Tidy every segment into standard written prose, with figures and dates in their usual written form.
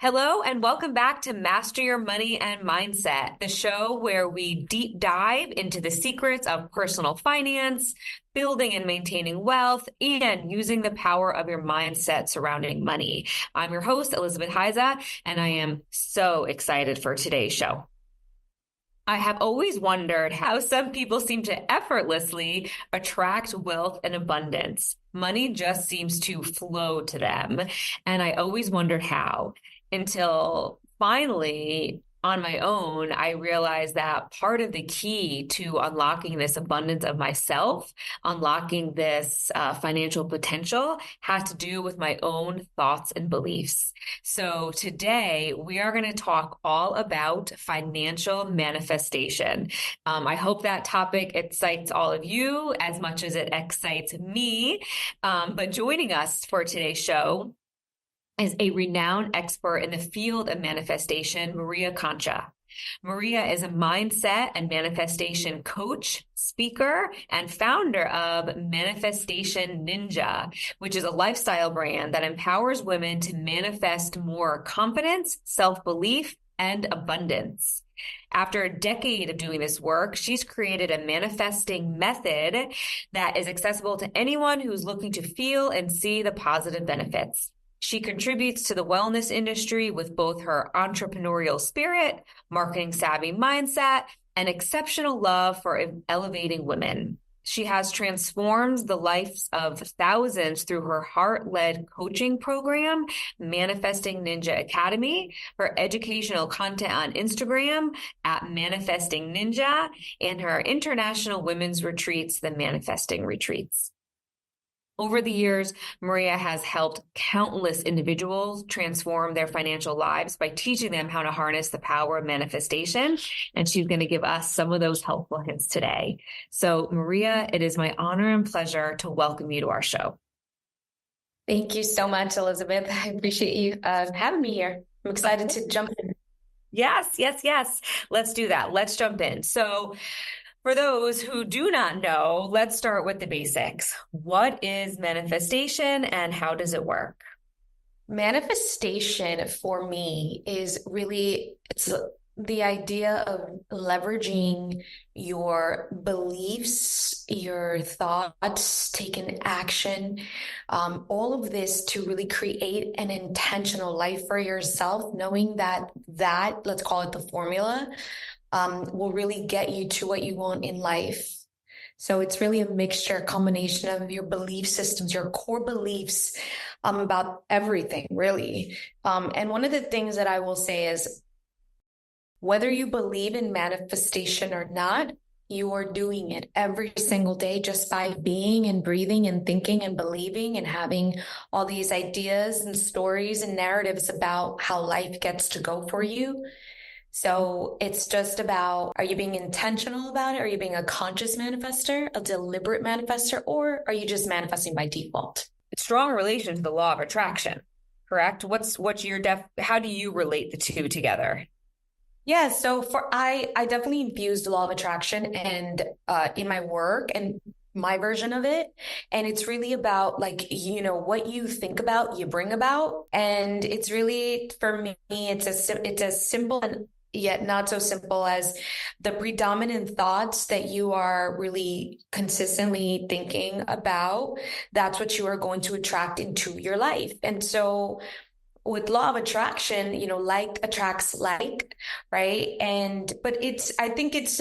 Hello, and welcome back to Master Your Money and Mindset, the show where we deep dive into the secrets of personal finance, building and maintaining wealth, and using the power of your mindset surrounding money. I'm your host, Elizabeth Heiza, and I am so excited for today's show. I have always wondered how some people seem to effortlessly attract wealth and abundance. Money just seems to flow to them. And I always wondered how until finally on my own, I realized that part of the key to unlocking this abundance of myself, unlocking this financial potential has to do with my own thoughts and beliefs. So today we are going to talk all about financial manifestation. I hope that topic excites all of you as much as it excites me. But joining us for today's show is a renowned expert in the field of manifestation, Maria Concha. Maria is a mindset and manifestation coach, speaker, and founder of Manifestation Ninja, which is a lifestyle brand that empowers women to manifest more confidence, self-belief, and abundance. After a decade of doing this work, she's created a manifesting method that is accessible to anyone who's looking to feel and see the positive benefits. She contributes to the wellness industry with both her entrepreneurial spirit, marketing savvy mindset, and exceptional love for elevating women. She has transformed the lives of thousands through her heart-led coaching program, Manifesting Ninja Academy, her educational content on Instagram at Manifesting Ninja, and her international women's retreats, the Manifesting Retreats. Over the years, Maria has helped countless individuals transform their financial lives by teaching them how to harness the power of manifestation. And she's going to give us some of those helpful hints today. So, Maria, it is my honor and pleasure to welcome you to our show. Thank you so much, Elizabeth. I appreciate you having me here. I'm excited to jump in. Yes. Let's do that. Let's jump in. So, for those who do not know, let's start with the basics. What is manifestation and how does it work? Manifestation for me is really, it's the idea of leveraging your beliefs, your thoughts, taking action, all of this to really create an intentional life for yourself, knowing that let's call it the formula, will really get you to what you want in life. So it's really a mixture, a combination of your belief systems, your core beliefs about everything, really. And one of the things that I will say is, whether you believe in manifestation or not, you are doing it every single day just by being and breathing and thinking and believing and having all these ideas and stories and narratives about how life gets to go for you. So it's just about, are you being intentional about it? Are you being a conscious manifester, a deliberate manifester, or are you just manifesting by default? Strong relation to the law of attraction, correct? What's your how do you relate the two together? Yeah, so I definitely infused the law of attraction and in my work and my version of it. And it's really about what you think about, you bring about. And it's really, for me, it's as simple and yet not so simple as the predominant thoughts that you are really consistently thinking about. That's what you are going to attract into your life. And so with law of attraction, like attracts like, right? But I think it's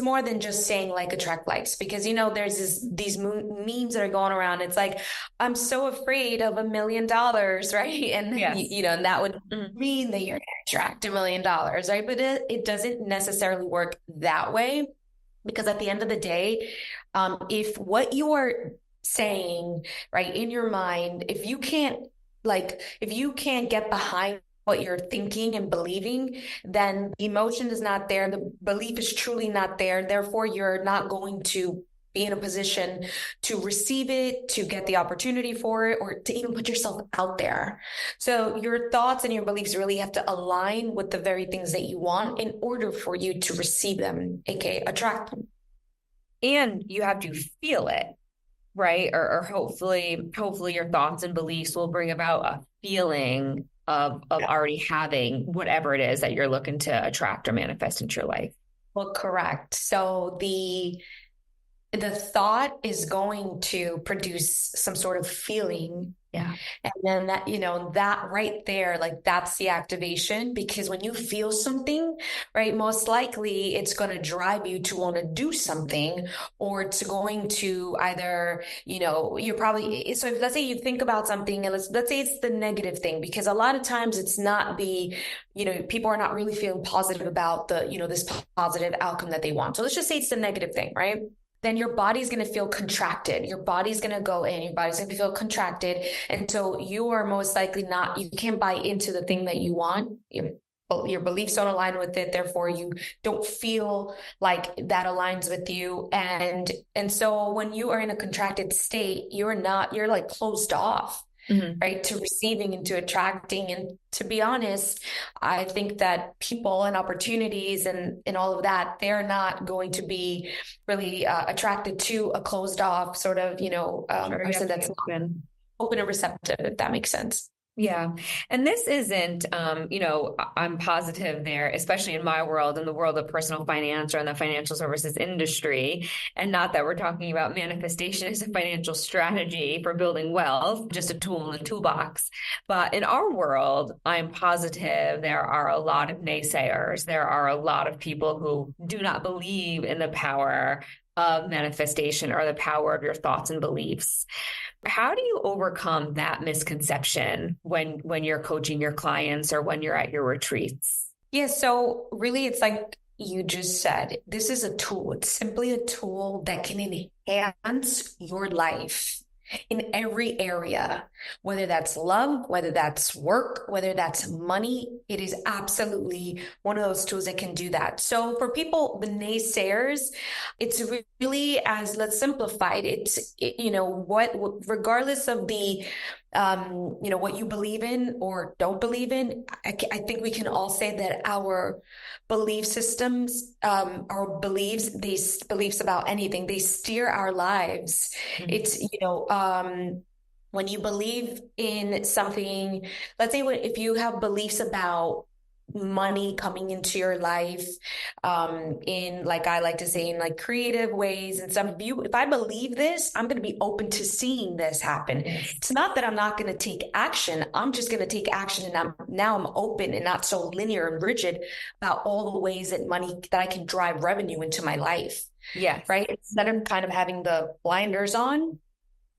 more than just saying like attract likes, because, there's these memes that are going around. It's like, I'm so afraid of $1 million, right? And, yes. And that would mean that you're going to attract $1 million, right? But it doesn't necessarily work that way, because at the end of the day, if what you are saying, right, in your mind, if you can't get behind what you're thinking and believing, then emotion is not there. The belief is truly not there. Therefore, you're not going to be in a position to receive it, to get the opportunity for it, or to even put yourself out there. So your thoughts and your beliefs really have to align with the very things that you want in order for you to receive them, aka attract them. And you have to feel it. right? Or hopefully your thoughts and beliefs will bring about a feeling of already having whatever it is that you're looking to attract or manifest into your life. Well, correct. So the thought is going to produce some sort of feeling. Yeah. And then that, that right there, like that's the activation. Because when you feel something, right, most likely it's going to drive you to want to do something, or it's going to either, you're probably, so if, let's say you think about something and let's say it's the negative thing, because a lot of times it's not people are not really feeling positive about this positive outcome that they want. So let's just say it's the negative thing, right? Then your body's going to feel contracted. Your body's going to go in, your body's going to feel contracted. And so you are most likely you can't buy into the thing that you want. Your beliefs don't align with it. Therefore, you don't feel like that aligns with you. And so when you are in a contracted state, you're like closed off. Mm-hmm. Right, to receiving and to attracting. And to be honest, I think that people and opportunities and all of that, they're not going to be really attracted to a closed off sort of, Sure, person that's open. open and receptive, if that makes sense. Yeah. And this isn't, I'm positive there, especially in my world, in the world of personal finance or in the financial services industry. And not that we're talking about manifestation as a financial strategy for building wealth, just a tool in the toolbox. But in our world, I'm positive there are a lot of naysayers. There are a lot of people who do not believe in the power of manifestation or the power of your thoughts and beliefs. How do you overcome that misconception when you're coaching your clients or when you're at your retreats? Yeah, so really it's like you just said, this is a tool. It's simply a tool that can enhance your life in every area, whether that's love, whether that's work, whether that's money. It is absolutely one of those tools that can do that. So for people, the naysayers, it's really, as let's simplify it, regardless of what you believe in or don't believe in, I think we can all say that our belief systems, our beliefs about anything, they steer our lives. Mm-hmm. It's, when you believe in something, let's say if you have beliefs about money coming into your life, in, like I like to say, in like creative ways, and if I believe this, I'm going to be open to seeing this happen. Yes. It's not that I'm not going to take action. I'm just going to take action, and I'm open and not so linear and rigid about all the ways that I can drive revenue into my life. Yes. Right. Instead of kind of having the blinders on.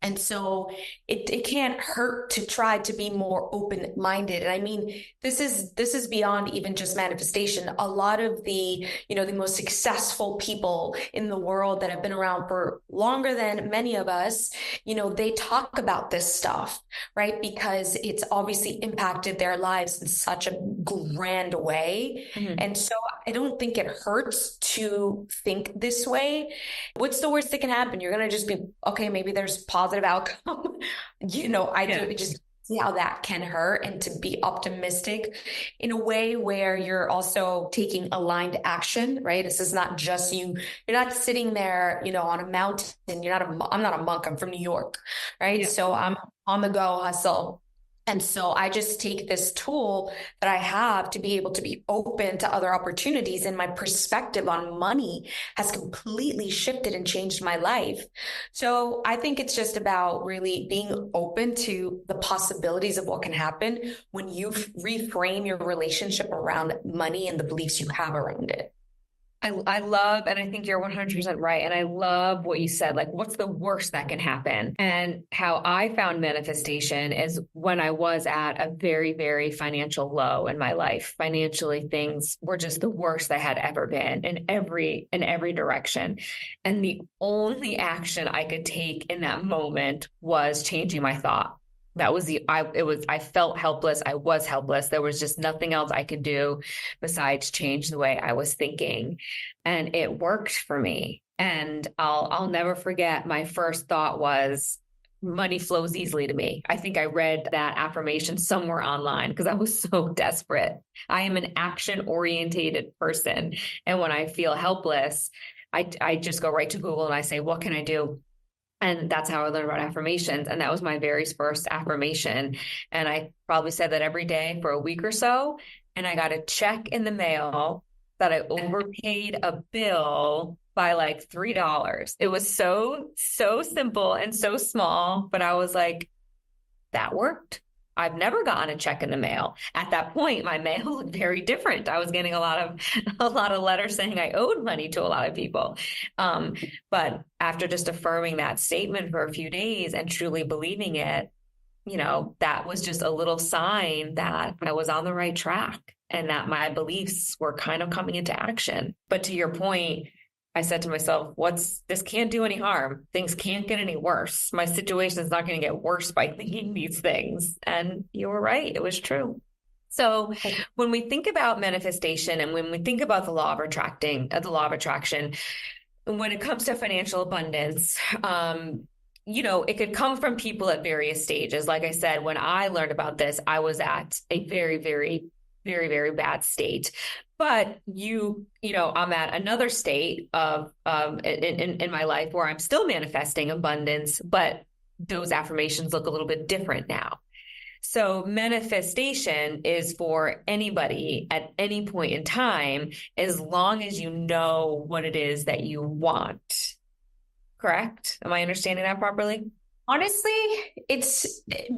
And so it can't hurt to try to be more open-minded. And I mean, this is beyond even just manifestation. A lot of the most successful people in the world that have been around for longer than many of us, they talk about this stuff, right? Because it's obviously impacted their lives in such a grand way. Mm-hmm. And so I don't think it hurts to think this way. What's the worst that can happen? You're going to just be, okay, maybe there's positive outcome. Just see how that can hurt, and to be optimistic in a way where you're also taking aligned action, right? This is not just you're not sitting there, on a mountain. I'm not a monk. I'm from New York, right? Yeah. So I'm on the go hustle. And so I just take this tool that I have to be able to be open to other opportunities, and my perspective on money has completely shifted and changed my life. So I think it's just about really being open to the possibilities of what can happen when you reframe your relationship around money and the beliefs you have around it. I love, and I think you're 100% right. And I love what you said, like, what's the worst that can happen? And how I found manifestation is when I was at a very, very financial low in my life. Financially, things were just the worst I had ever been in every direction. And the only action I could take in that moment was changing my thought. That was I felt helpless. I was helpless. There was just nothing else I could do besides change the way I was thinking. And it worked for me. And I'll never forget, my first thought was, money flows easily to me. I think I read that affirmation somewhere online because I was so desperate. I am an action-orientated person. And when I feel helpless, I just go right to Google and I say, what can I do And that's how I learned about affirmations. And that was my very first affirmation. And I probably said that every day for a week or so. And I got a check in the mail that I overpaid a bill by like $3. It was so simple and so small, but I was like, that worked. I've never gotten a check in the mail. At that point, my mail looked very different. I was getting a lot of letters saying I owed money to a lot of people. Um, but after just affirming that statement for a few days and truly believing it, that was just a little sign that I was on the right track and that my beliefs were kind of coming into action. But to your point, I said to myself, this can't do any harm. Things can't get any worse. My situation is not going to get worse by thinking these things. And you were right. It was true. So when we think about manifestation and when we think about the law of attraction, when it comes to financial abundance, it could come from people at various stages. Like I said, when I learned about this, I was at a very, very, very, very bad state. But I'm at another state of in my life where I'm still manifesting abundance, but those affirmations look a little bit different now. So manifestation is for anybody at any point in time, as long as you know what it is that you want. Correct? Am I understanding that properly? Honestly,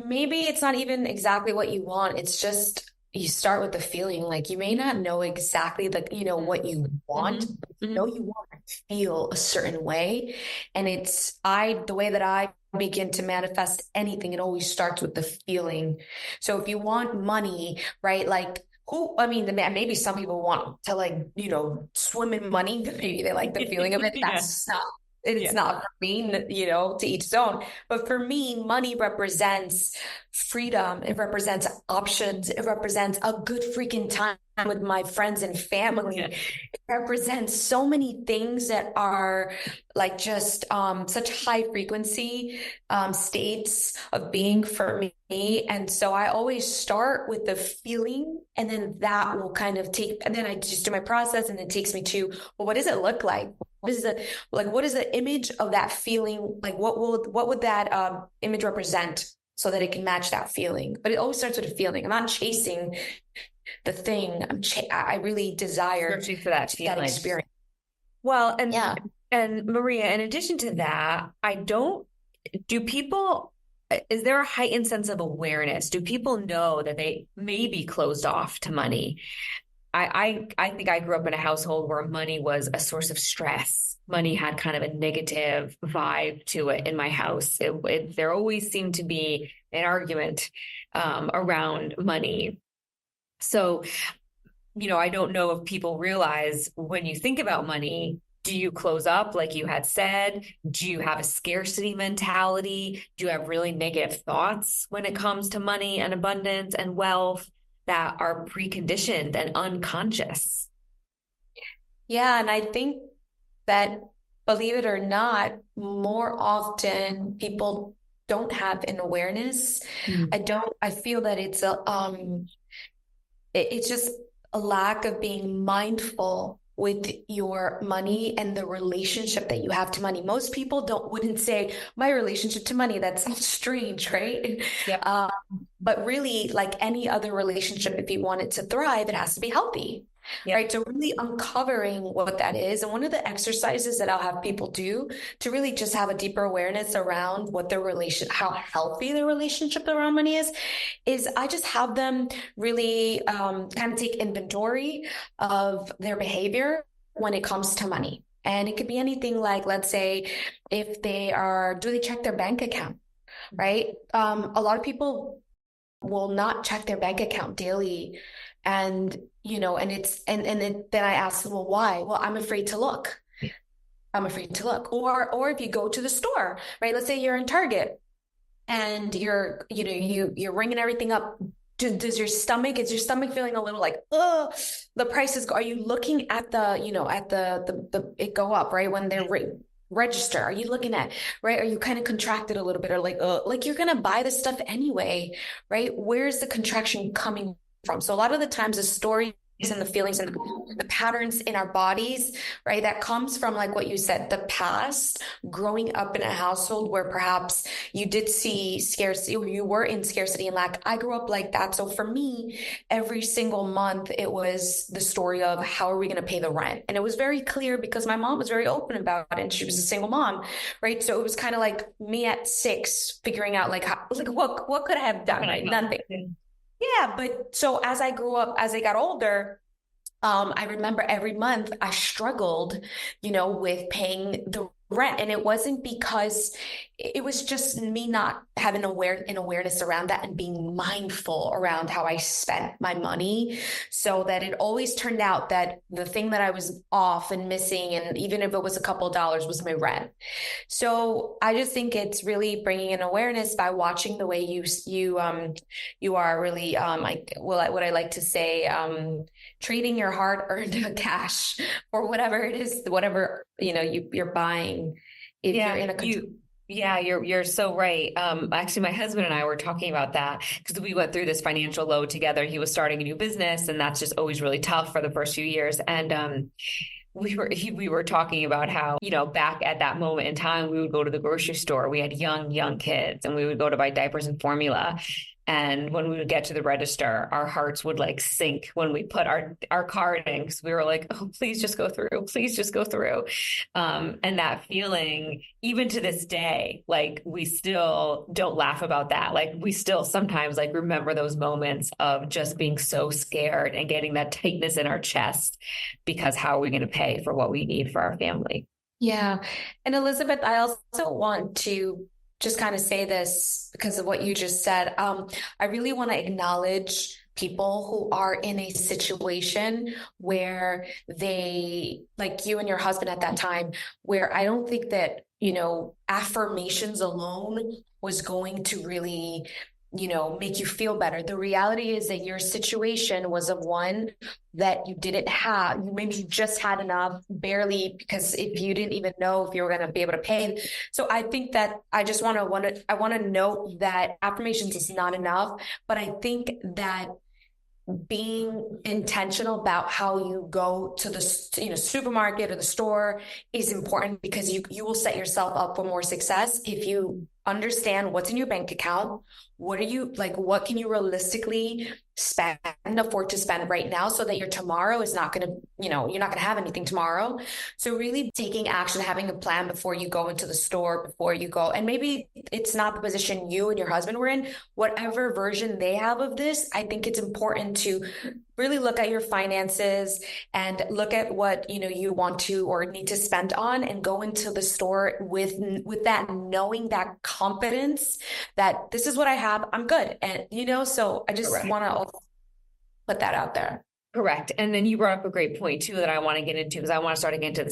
maybe it's not even exactly what you want. It's just you start with the feeling. Like you may not know exactly what you want, but you know you want to feel a certain way. And the way that I begin to manifest anything, it always starts with the feeling. So if you want money, right? Like maybe some people want to swim in money. Maybe they like the feeling of it. That's not. It's not for me, to each his own. But for me, money represents freedom. It represents options. It represents a good freaking time with my friends and family. It represents so many things that are like just such high frequency states of being for me. And so I always start with the feeling, and then that will kind of and then I just do my process, and it takes me to, well, what does it look like? What is the image of that feeling? Like what would that image represent so that it can match that feeling? But it always starts with a feeling. I'm not chasing the thing. I really desire searching for that feeling, that experience. Well, and Maria, in addition to that, is there a heightened sense of awareness? Do people know that they may be closed off to money? I think I grew up in a household where money was a source of stress. Money had kind of a negative vibe to it in my house. There always seemed to be an argument around money. So, I don't know if people realize when you think about money, do you close up like you had said? Do you have a scarcity mentality? Do you have really negative thoughts when it comes to money and abundance and wealth that are preconditioned and unconscious? Yeah, and I think that, believe it or not, more often people don't have an awareness. I feel that it's just a lack of being mindful with your money and the relationship that you have to money. Most people wouldn't say my relationship to money. That sounds strange, right? Yep. But really, like any other relationship, if you want it to thrive, it has to be healthy. Yep. Right. So really uncovering what that is. And one of the exercises that I'll have people do to really just have a deeper awareness around how healthy their relationship around money is I just have them really kind of take inventory of their behavior when it comes to money. And it could be anything like, let's say, if do they check their bank account? Right. A lot of people will not check their bank account daily. And then I ask them, well, why? Well, I'm afraid to look. I'm afraid to look. Or if you go to the store, right? Let's say you're in Target and you're ringing everything up. Is your stomach feeling a little like, oh, the prices go? Are you looking at the it go up, right? When they're register, are you looking at, right? Are you kind of contracted a little bit, or like you're going to buy the stuff anyway, right? Where's the contraction coming from? So a lot of the times the story and the feelings and the patterns in our bodies, right? That comes from, like what you said, the past, growing up in a household where perhaps you did see scarcity, or you were in scarcity and lack. I grew up like that. So for me, every single month, it was the story of how are we going to pay the rent? And it was very clear because my mom was very open about it, and she was a single mom, right? So it was kind of like me at 6 figuring out like how, like what could I have done, right? Nothing. Yeah, but so as I grew up, as I got older, I remember every month I struggled, with paying the rent. And it wasn't because it was just me not having an awareness around that and being mindful around how I spent my money. So that it always turned out that the thing that I was off and missing, and even if it was a couple of dollars, was my rent. So I just think it's really bringing an awareness by watching the way you are really like what I like to say, trading your hard-earned cash for whatever it is, whatever you're buying. If Yeah, you're in a you're so right. Actually, my husband and I were talking about that because we went through this financial load together. He was starting a new business, and that's just always really tough for the first few years. And we were talking about how, back at that moment in time, we would go to the grocery store. We had young kids, and we would go to buy diapers and formula. And when we would get to the register, our hearts would like sink when we put our card in, because we were like, oh, please just go through. Please just go through. And that feeling, even to this day, like we still don't laugh about that. Like we still sometimes like remember those moments of just being so scared and getting that tightness in our chest because how are we going to pay for what we need for our family? Yeah. And Elizabeth, I also want to just kind of say this because of what you just said. I really want to acknowledge people who are in a situation where they, like you and your husband at that time, where I don't think that, affirmations alone was going to really make you feel better. The reality is that your situation was of one that you didn't have. You maybe just had enough, barely, because if you didn't even know if you were going to be able to pay. So I think that I want to note that affirmations is not enough, but I think that being intentional about how you go to the supermarket or the store is important, because you will set yourself up for more success if you understand what's in your bank account. What can you realistically afford to spend right now, so that your tomorrow is not going to, you're not going to have anything tomorrow. So really taking action, having a plan before you go into the store, before you go, and maybe it's not the position you and your husband were in, whatever version they have of this. I think it's important to really look at your finances and look at what, you want to or need to spend on, and go into the store with that, knowing that confidence that this is what I have, I'm good. And, so I just want to put that out there. Correct. And then you brought up a great point too that I want to get into, because I want to start to get into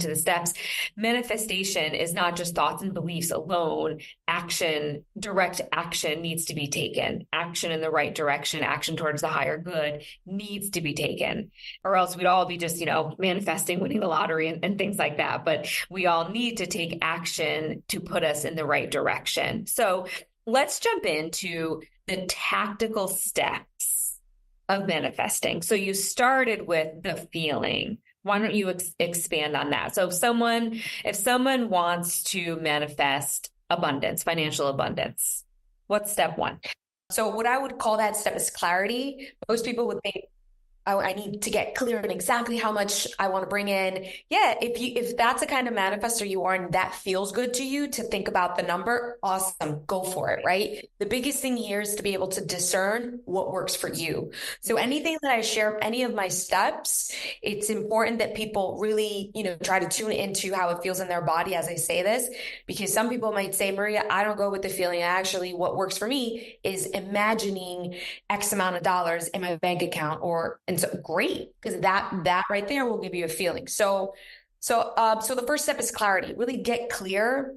the steps. Manifestation is not just thoughts and beliefs alone. Direct action needs to be taken. Action in the right direction, action towards the higher good needs to be taken. Or else we'd all be just, manifesting winning the lottery and things like that. But we all need to take action to put us in the right direction. So let's jump into the tactical steps of manifesting. So you started with the feeling. Why don't you expand on that? So if someone wants to manifest abundance, financial abundance, what's step one? So what I would call that step is clarity. Most people would think, oh, I need to get clear on exactly how much I want to bring in. Yeah, if that's the kind of manifestor you are and that feels good to you to think about the number, awesome, go for it, right? The biggest thing here is to be able to discern what works for you. So anything that I share, any of my steps, it's important that people really, try to tune into how it feels in their body as I say this, because some people might say, Maria, I don't go with the feeling. Actually, what works for me is imagining X amount of dollars in my bank account, and so great, because that right there will give you a feeling. So the first step is clarity. Really get clear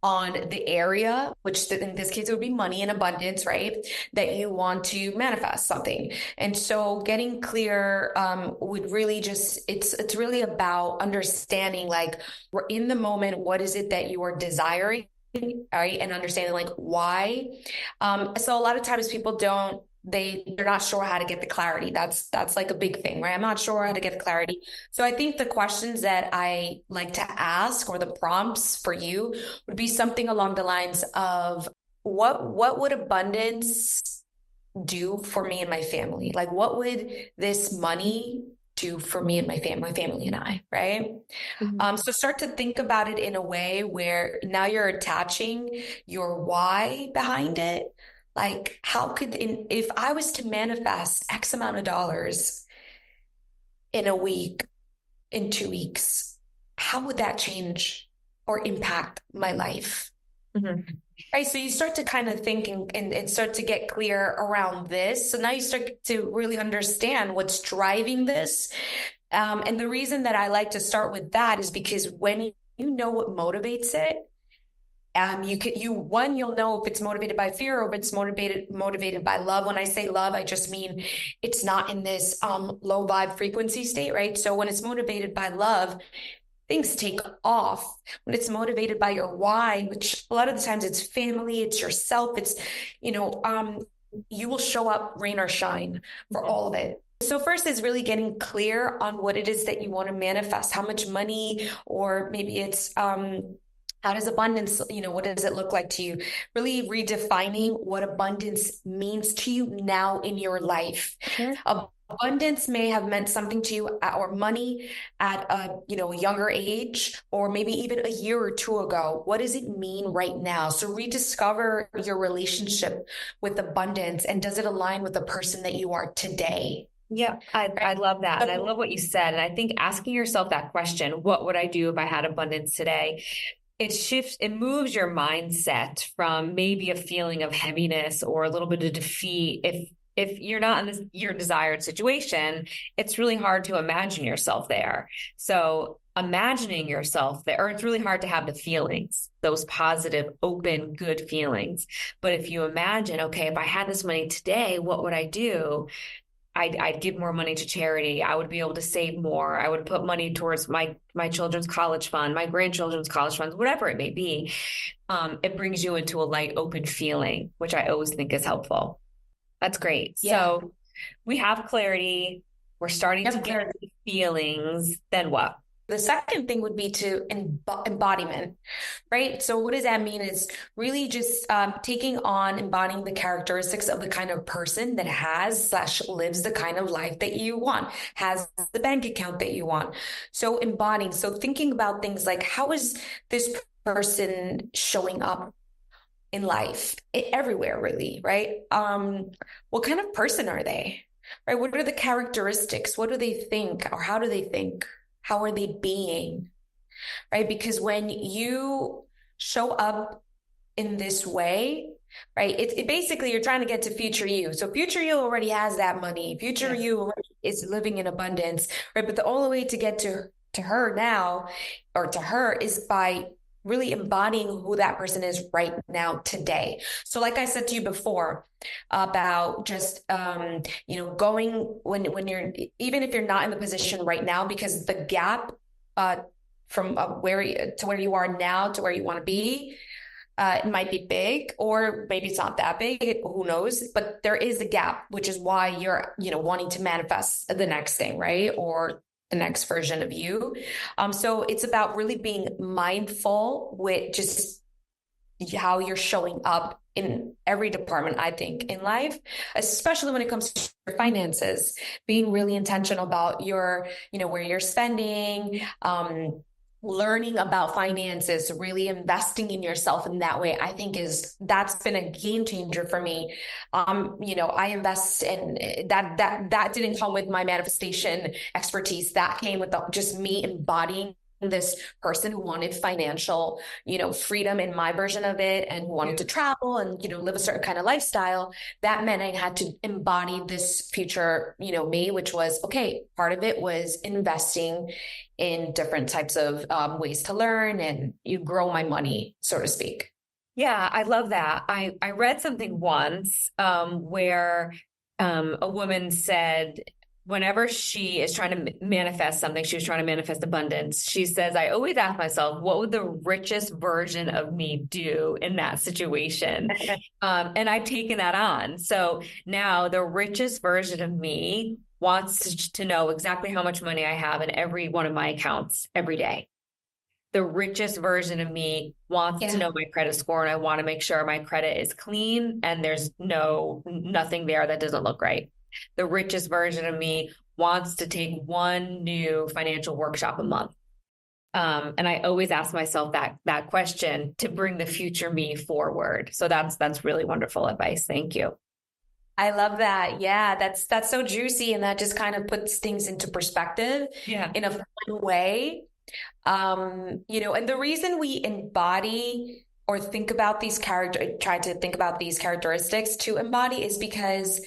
on the area, which in this case it would be money and abundance, right? That you want to manifest something. And so getting clear would really it's really about understanding, like, we're in the moment, what is it that you are desiring, right? And understanding like why. So a lot of times people don't they're not sure how to get the clarity. That's like a big thing, right? I'm not sure how to get the clarity. So I think the questions that I like to ask, or the prompts for you, would be something along the lines of what would abundance do for me and my family? Like, what would this money do for me and my family and I, right? Mhm. So start to think about it in a way where now you're attaching your why behind it. Like, how could, if I was to manifest X amount of dollars in a week, in 2 weeks, how would that change or impact my life? Mhm. Right. So you start to kind of think and start to get clear around this. So now you start to really understand what's driving this. And the reason that I like to start with that is because when you know what motivates it, you'll know if it's motivated by fear or if it's motivated by love. When I say love, I just mean it's not in this low vibe frequency state, right? So when it's motivated by love, things take off. When it's motivated by your why, which a lot of the times it's family, it's yourself, it's, you know, you will show up rain or shine for all of it. So first is really getting clear on what it is that you want to manifest, how much money, or maybe it's how does abundance, what does it look like to you? Really redefining what abundance means to you now in your life. Sure. Abundance may have meant something to you, or money at a younger age, or maybe even a year or two ago. What does it mean right now? So rediscover your relationship with abundance, and does it align with the person that you are today? Yeah, I Right? love that. And I So, love what you said. And I think asking yourself that question, what would I do if I had abundance today? It moves your mindset from maybe a feeling of heaviness or a little bit of defeat. If you're not in your desired situation, it's really hard to imagine yourself there. So imagining yourself there, or it's really hard to have the feelings, those positive, open, good feelings. But if you imagine, okay, if I had this money today, what would I do? I'd give more money to charity. I would be able to save more. I would put money towards my children's college fund, my grandchildren's college funds, whatever it may be. It brings you into a light, open feeling, which I always think is helpful. That's great. yeah. So we have clarity. We're starting to Yep. get the feelings. Then what? The second thing would be to embodiment, right? So what does that mean? Is really just taking on, embodying the characteristics of the kind of person that has slash lives the kind of life that you want, has the bank account that you want. So embodying, so thinking about things like, how is this person showing up in life, everywhere, really, right? What kind of person are they? Right? What are the characteristics? What do they think, or how do they think? How are they being? Right? Because when you show up in this way, right, it basically, you're trying to get to future you. So future you already has that money. Future Yes. you already is living in abundance, right? But the only way to get to her now, or to her, is by really embodying who that person is right now today. So like I said to you before about just going, when you're, even if you're not in the position right now, because the gap from where you are now to where you want to be, it might be big, or maybe it's not that big. Who knows? But there is a gap, which is why you're, wanting to manifest the next thing, right? Or the next version of you. So it's about really being mindful with just how you're showing up in every department, I think, in life, especially when it comes to your finances, being really intentional about your, where you're spending, learning about finances, really investing in yourself in that way, I think that's been a game changer for me. I invest, and that didn't come with my manifestation expertise. That came with just me embodying this person who wanted financial, freedom in my version of it, and who wanted to travel and, live a certain kind of lifestyle. That meant I had to embody this future, me, which was, okay, part of it was investing in different types of ways to learn and you grow my money, so to speak. Yeah, I love that. I read something once where a woman said, whenever she is trying to manifest something, she was trying to manifest abundance. She says, I always ask myself, what would the richest version of me do in that situation? And I've taken that on. So now the richest version of me wants to know exactly how much money I have in every one of my accounts every day. The richest version of me wants to Yeah. know my credit score, and I want to make sure my credit is clean and there's nothing there that doesn't look right. The richest version of me wants to take one new financial workshop a month. And I always ask myself that question to bring the future me forward. So that's really wonderful advice. Thank you. I love that. Yeah, that's so juicy, and that just kind of puts things into perspective Yeah. in a fun way. And the reason we embody or think about try to think about these characteristics to embody is because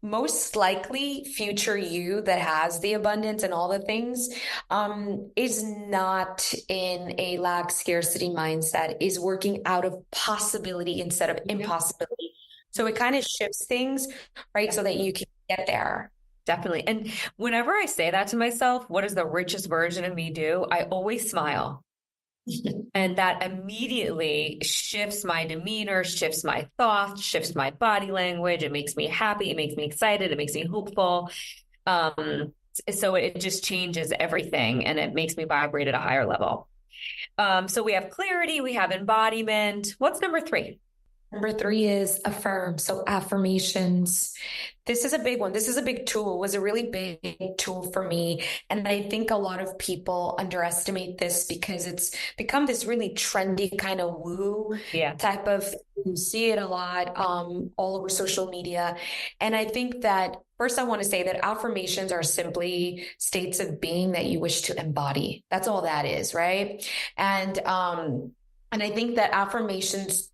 most likely future you that has the abundance and all the things is not in a lack scarcity mindset, is working out of possibility instead of impossibility. So it kind of shifts things, right? So that you can get there. Definitely. And whenever I say that to myself, what does the richest version of me do? I always smile. And that immediately shifts my demeanor, shifts my thoughts, shifts my body language. It makes me happy. It makes me excited. It makes me hopeful. So it just changes everything and it makes me vibrate at a higher level. So we have clarity, we have embodiment. What's number 3? Number 3 is affirm. So affirmations. This is a big one. This is a big tool. It was a really big tool for me. And I think a lot of people underestimate this because it's become this really trendy kind of woo type of, you see it a lot all over social media. And I think that first I want to say that affirmations are simply states of being that you wish to embody. That's all that is, right? And I think that affirmations,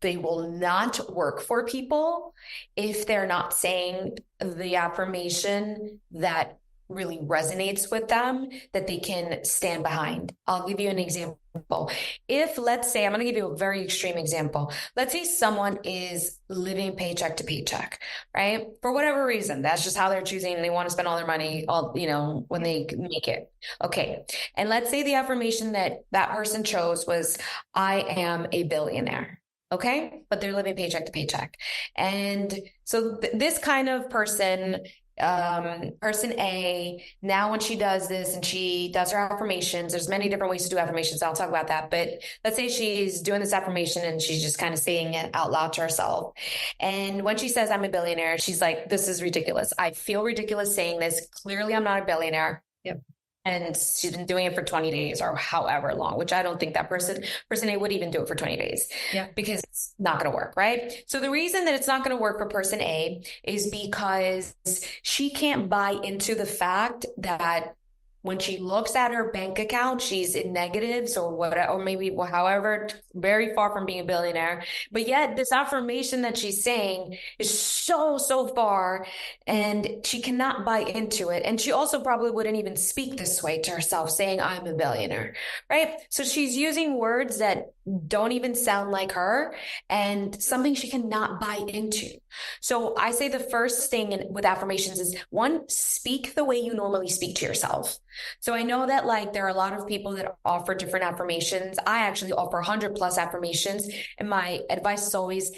they will not work for people if they're not saying the affirmation that really resonates with them, that they can stand behind. I'll give you an example. If, let's say, I'm going to give you a very extreme example. Let's say someone is living paycheck to paycheck, right? For whatever reason, that's just how they're choosing. They want to spend all their money, when they make it. Okay. And let's say the affirmation that that person chose was, I am a billionaire. Okay. But they're living paycheck to paycheck. And so this kind of person, person A, now when she does this and she does her affirmations, there's many different ways to do affirmations. I'll talk about that. But let's say she's doing this affirmation and she's just kind of saying it out loud to herself. And when she says, I'm a billionaire, she's like, this is ridiculous. I feel ridiculous saying this. Clearly, I'm not a billionaire. Yep. And she's been doing it for 20 days or however long, which I don't think that person A would even do it for 20 days because it's not going to work, right? So the reason that it's not going to work for person A is because she can't buy into the fact that when she looks at her bank account, she's in negatives or whatever, or maybe however, very far from being a billionaire. But yet this affirmation that she's saying is so far, and she cannot buy into it. And she also probably wouldn't even speak this way to herself, saying, I'm a billionaire, right? So she's using words that don't even sound like her and something she cannot buy into. So I say the first thing with affirmations is, one, speak the way you normally speak to yourself. So I know that there are a lot of people that offer different affirmations. I actually offer 100 plus affirmations. And my advice is always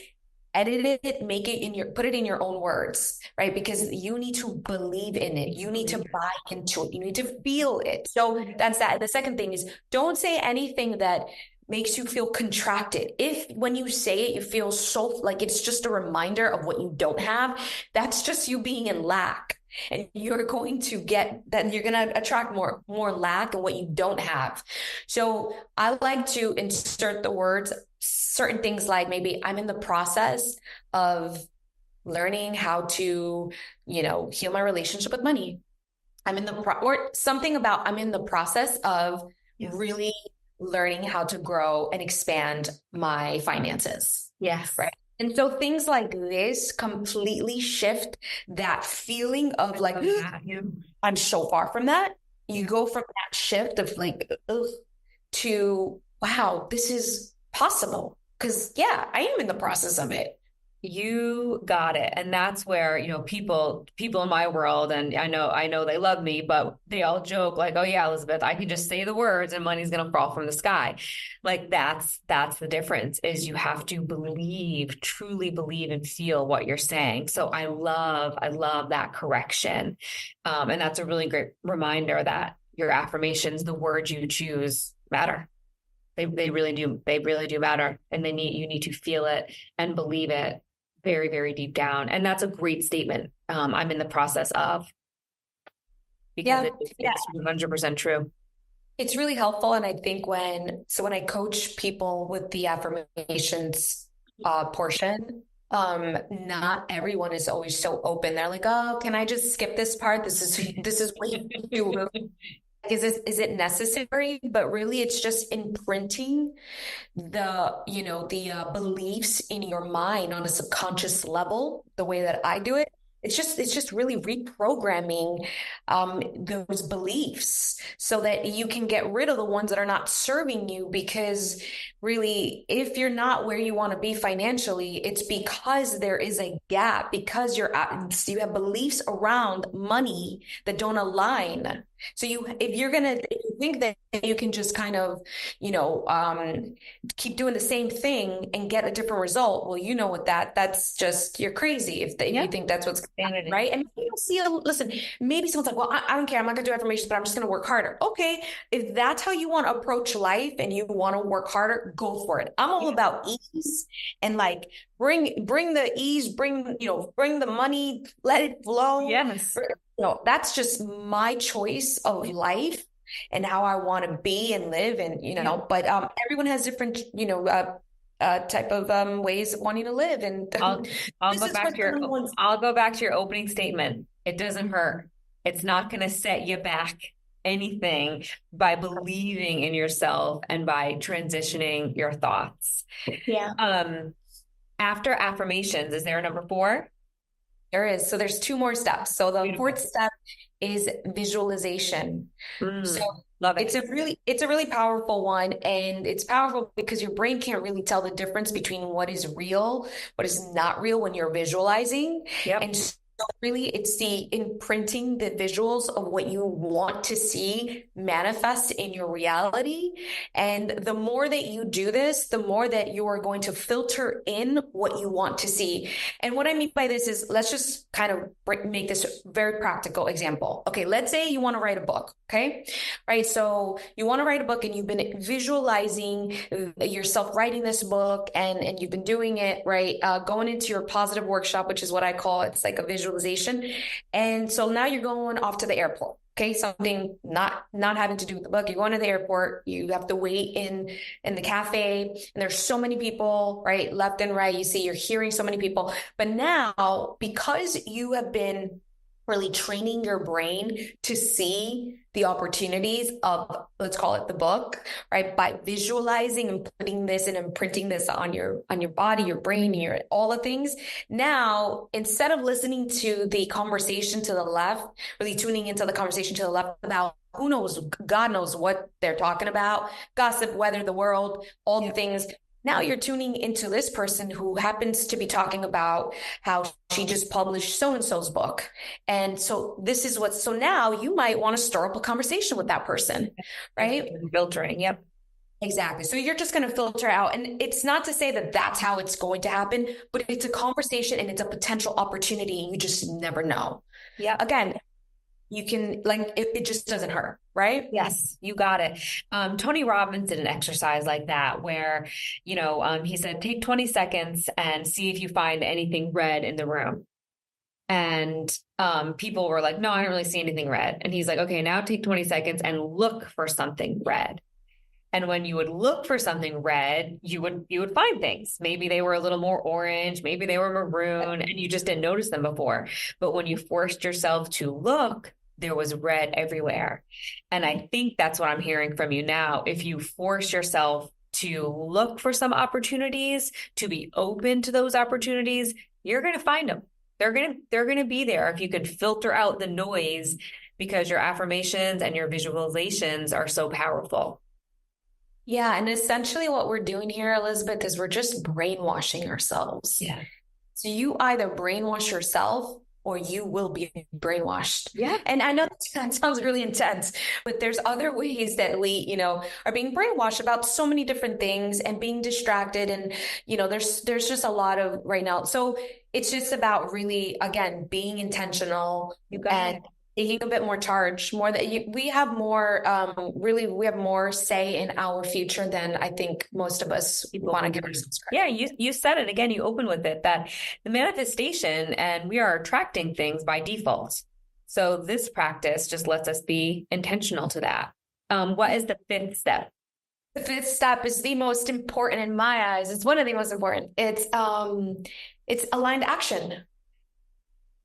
edit it, put it in your own words, right? Because you need to believe in it. You need to buy into it. You need to feel it. So that's that. The second thing is, don't say anything that makes you feel contracted. If when you say it, you feel so like it's just a reminder of what you don't have, that's just you being in lack. And you're going to attract more lack and what you don't have. So I like to insert the words, certain things like maybe I'm in the process of learning how to, heal my relationship with money. I'm in the process of really learning how to grow and expand my finances. Yes. Right. And so things like this completely shift that feeling of I'm so far from that. You go from that shift of to, wow, this is possible. Because I am in the process of it. You got it. And that's where, people in my world, and I know they love me, but they all joke like, "Oh yeah, Elizabeth, I can just say the words and money's going to fall from the sky." Like that's the difference is you have to believe, truly believe and feel what you're saying. So I love that correction. And that's a really great reminder that your affirmations, the words you choose matter. They really do. They really do matter. And you need to feel it and believe it very, very deep down. And that's a great statement. I'm in the process of because Yeah. it's 100% true. It's really helpful. And I think when I coach people with the affirmations portion, not everyone is always so open. They're like, oh, can I just skip this part? This is way too, is it necessary? But really it's just imprinting the beliefs in your mind on a subconscious level, the way that I do it. It's just really reprogramming those beliefs so that you can get rid of the ones that are not serving you. Because really, if you're not where you want to be financially, it's because there is a gap, because you have beliefs around money that don't align. So if you think that you can just kind of, you know, keep doing the same thing and get a different result, well, you know what, that's just, you're crazy if you Yeah. think that's what's Sanity. right. And maybe you'll listen, maybe someone's like, well, I don't care, I'm not gonna do affirmations, but I'm just gonna work harder. Okay, if that's how you want to approach life and you want to work harder, go for it. I'm all Yeah. about ease and like bring the ease, bring the money, let it flow. Yes. That's just my choice of life and how I want to be and live. And, Yeah. but everyone has different, type of ways of wanting to live. And I'll I'll this go is back what to your someone's, I'll go back to your opening statement. It doesn't hurt. It's not going to set you back anything by believing in yourself and by transitioning your thoughts. yeah, Um, After affirmations, is there a number four? there is. So there's two more steps. So the fourth Beautiful. step is visualization. So Love it. it's a really powerful one, and it's powerful because your brain can't really tell the difference between what is real, what is not real when you're visualizing. Yep. And so really it's the imprinting the visuals of what you want to see manifest in your reality. And the more that you do this, the more that you are going to filter in what you want to see. And what I mean by this is, let's just kind of make this very practical example. Okay, let's say you want to write a book. Okay, right? So you want to write a book and you've been visualizing yourself writing this book, and you've been doing it, right? Going into your positive workshop, which is what I call, it's like a visualization. And so now you're going off to the airport. Okay, something not having to do with the book. You're going to the airport. You have to wait in the cafe, and there's so many people, right, left and right. You're hearing so many people. But now, because you have been really training your brain to see the opportunities of, let's call it the book, right? By visualizing and putting this and imprinting this on your body, your brain, all the things. Now, instead of listening to the conversation to the left, really tuning into the conversation to the left about who knows, God knows what they're talking about, gossip, weather, the world, all the things. Now you're tuning into this person who happens to be talking about how she just published so-and-so's book. And so so now you might want to stir up a conversation with that person, right? Filtering. Yep. Exactly. So you're just going to filter out. And it's not to say that that's how it's going to happen, but it's a conversation and it's a potential opportunity. And you just never know. Yeah. Again, you can, like, it just doesn't hurt, right? Yes, you got it. Tony Robbins did an exercise like that where, he said, take 20 seconds and see if you find anything red in the room. And people were like, no, I don't really see anything red. And he's like, okay, now take 20 seconds and look for something red. And when you would look for something red, you would find things. Maybe they were a little more orange, maybe they were maroon, and you just didn't notice them before. But when you forced yourself to look, there was red everywhere. And I think that's what I'm hearing from you now. If you force yourself to look for some opportunities, to be open to those opportunities, you're going to find them. They're going to be there if you can filter out the noise, because your affirmations and your visualizations are so powerful. Yeah. And essentially what we're doing here, Elizabeth, is we're just brainwashing ourselves. Yeah. So you either brainwash yourself or you will be brainwashed. Yeah. And I know that sounds really intense, but there's other ways that we, are being brainwashed about so many different things and being distracted. And, there's just a lot of right now. So it's just about really, again, being intentional You got and it. taking a bit more charge, more that we have more, really, we have more say in our future than I think most of us People want to give believe. ourselves Yeah, credit. you said it again, you open with it that the manifestation and we are attracting things by default. So this practice just lets us be intentional to that. What is the fifth step? The fifth step is the most important in my eyes. It's one of the most important. It's aligned action.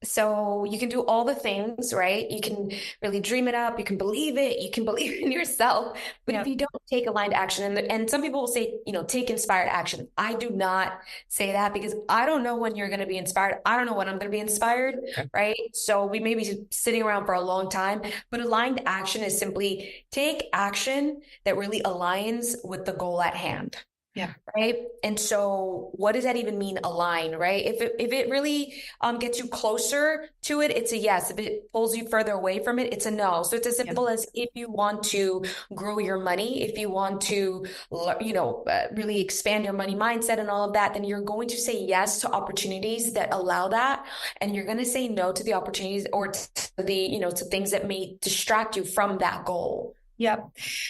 So you can do all the things, right? You can really dream it up. You can believe it. You can believe in yourself. But if Yeah. you don't take aligned action, and some people will say, take inspired action. I do not say that because I don't know when you're going to be inspired. I don't know when I'm going to be inspired, right? So we may be sitting around for a long time, but aligned action is simply take action that really aligns with the goal at hand. Yeah. Right. And so what does that even mean, align, right? If it really gets you closer to it, it's a yes. If it pulls you further away from it, it's a no. So it's as simple as if you want to grow your money, if you want to, really expand your money mindset and all of that, then you're going to say yes to opportunities that allow that. And you're going to say no to the opportunities or to to things that may distract you from that goal. Yep.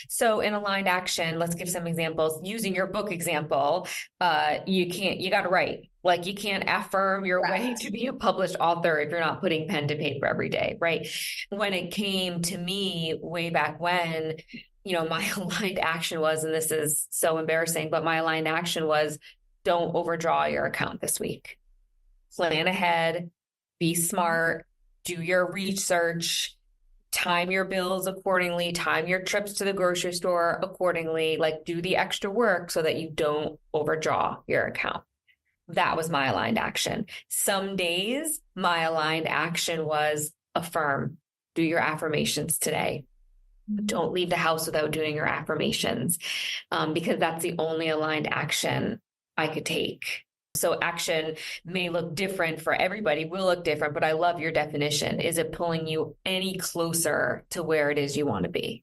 So in aligned action, let's give some examples. Using your book example, you got to write. Like you can't affirm your way to be a published author if you're not putting pen to paper every day, right? When it came to me way back when, my aligned action was, and this is so embarrassing, but my aligned action was don't overdraw your account this week. Plan ahead, be smart, do your research, time your bills accordingly, time your trips to the grocery store accordingly, like do the extra work so that you don't overdraw your account. That was my aligned action. Some days my aligned action was affirm, do your affirmations today. Don't leave the house without doing your affirmations, because that's the only aligned action I could take. So action may look different for everybody, will look different, but I love your definition. Is it pulling you any closer to where it is you want to be?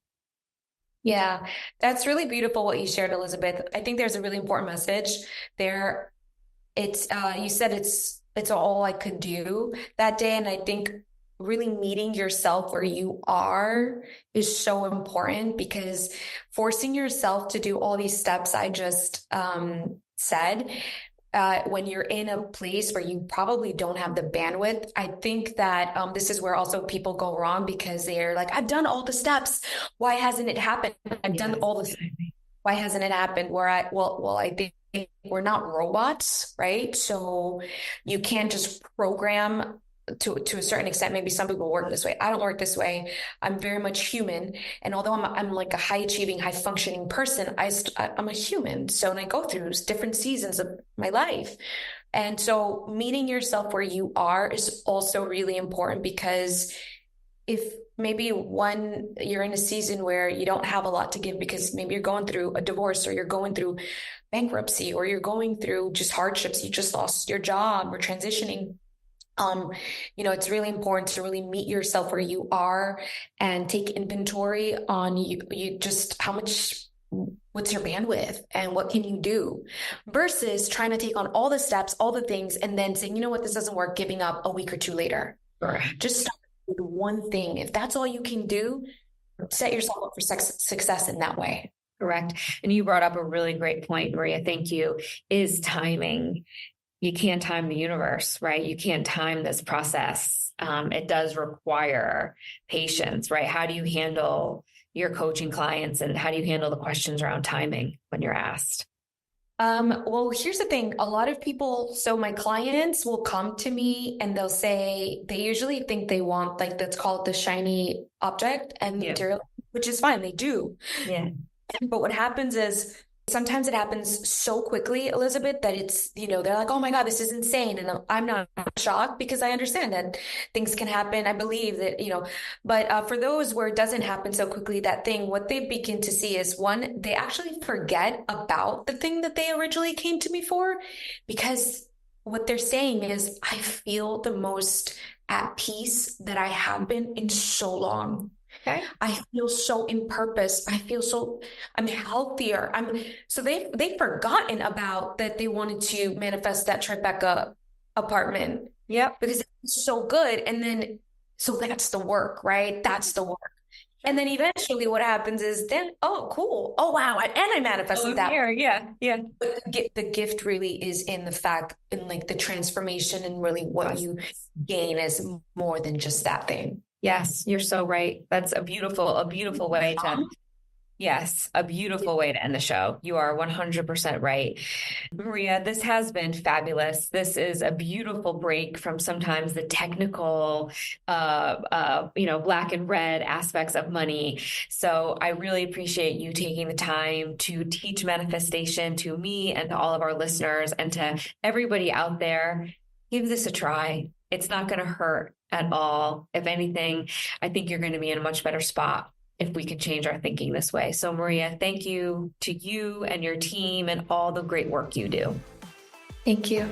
Yeah, that's really beautiful what you shared, Elizabeth. I think there's a really important message there. It's you said it's all I could do that day, and I think really meeting yourself where you are is so important because forcing yourself to do all these steps I just said, when you're in a place where you probably don't have the bandwidth, I think that this is where also people go wrong because they're like, I've done all the steps. Why hasn't it happened? I've done all the. Why hasn't it happened? I think we're not robots, right? So you can't just program to a certain extent. Maybe some people work this way. I don't work this way. I'm very much human. And although I'm like a high achieving, high functioning person, I'm a human. So, and I go through different seasons of my life. And so meeting yourself where you are is also really important because if maybe you're in a season where you don't have a lot to give because maybe you're going through a divorce or you're going through bankruptcy or you're going through just hardships, you just lost your job or transitioning. It's really important to really meet yourself where you are and take inventory on you just what's your bandwidth and what can you do versus trying to take on all the steps, all the things, and then saying, you know what, this doesn't work, giving up a week or two later. Sure. Just start with one thing. If that's all you can do, set yourself up for success in that way. Correct. And you brought up a really great point, Maria. Thank you. Is timing. You can't time the universe, right? You can't time this process. It does require patience, right? How do you handle your coaching clients and how do you handle the questions around timing when you're asked? Well, here's the thing. A lot of people, so my clients will come to me and they'll say they usually think they want like that's called the shiny object and material, which is fine. They do. Yeah. But what happens is sometimes it happens so quickly, Elizabeth, that it's, they're like, oh my God, this is insane. And I'm not shocked because I understand that things can happen. I believe that, but for those where it doesn't happen so quickly, that thing, what they begin to see is one, they actually forget about the thing that they originally came to me for because what they're saying is, I feel the most at peace that I have been in so long. Okay. I feel so in purpose. I feel so I'm healthier. So they've forgotten about that they wanted to manifest that Tribeca apartment Yep. because it's so good. And then so that's the work, right? That's the work. And then eventually what happens is then, oh, cool. Oh, wow. And I Oh, manifested I'm that. here. Yeah. Yeah. But the gift really is in the fact, in like the transformation and really what Yes. you gain is more than just that thing. Yes, you're so right. That's a beautiful way to, yes, a beautiful way to end the show. You are 100% right. Maria, this has been fabulous. This is a beautiful break from sometimes the technical, black and red aspects of money. So I really appreciate you taking the time to teach manifestation to me and to all of our listeners and to everybody out there. Give this a try. It's not going to hurt at all. If anything, I think you're going to be in a much better spot if we can change our thinking this way. So, Maria, thank you to you and your team and all the great work you do. Thank you.